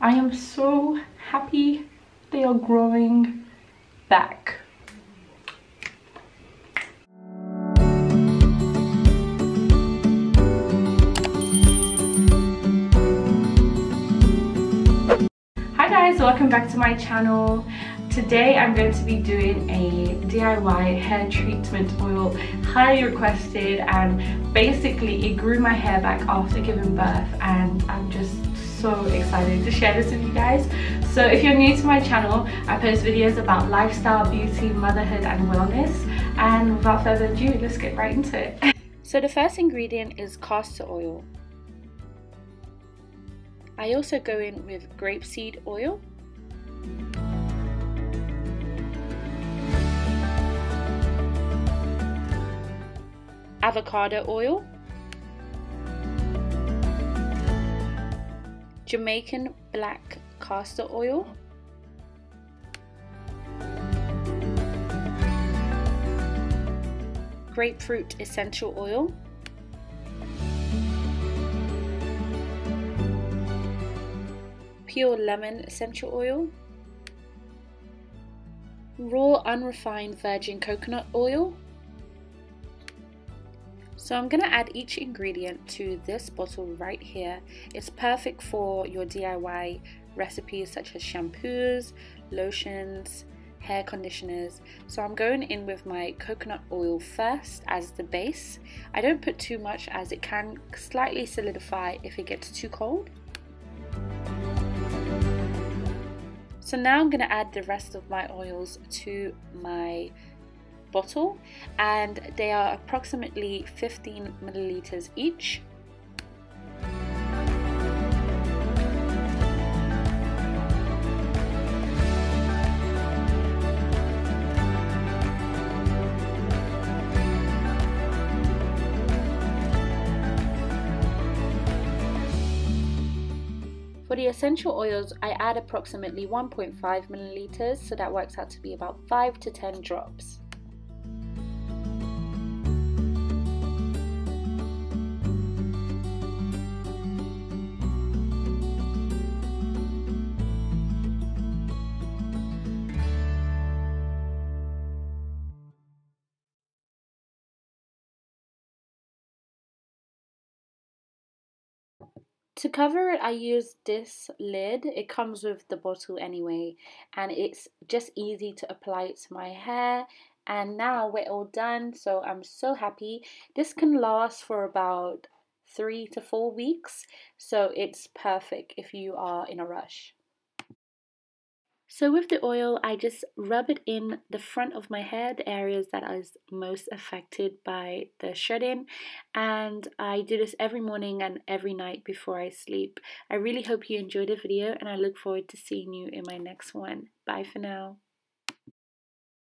I am so happy they are growing back. Hi guys, welcome back to my channel. Today I'm going to be doing a DIY hair treatment oil, highly requested, and basically it grew my hair back after giving birth, and I'm just so excited to share this with you guys. So if you're new to my channel, I post videos about lifestyle, beauty, motherhood and wellness, and without further ado, let's get right into it. So the first ingredient is castor oil. I also go in with grapeseed oil, avocado oil, Jamaican black castor oil, grapefruit essential oil, pure lemon essential oil, raw unrefined virgin coconut oil. So I'm going to add each ingredient to this bottle right here. It's perfect for your DIY recipes such as shampoos, lotions, hair conditioners. So I'm going in with my coconut oil first as the base. I don't put too much as it can slightly solidify if it gets too cold. So now I'm going to add the rest of my oils to my bottle, and they are approximately 15 milliliters each. For the essential oils, I add approximately 1.5 milliliters, so that works out to be about 5 to 10 drops. To cover it, I use this lid. It comes with the bottle anyway, and it's just easy to apply it to my hair. And now we're all done, so I'm so happy. This can last for about 3 to 4 weeks, so it's perfect if you are in a rush. So with the oil, I just rub it in the front of my hair, the areas that are most affected by the shedding, and I do this every morning and every night before I sleep. I really hope you enjoyed the video, and I look forward to seeing you in my next one. Bye for now.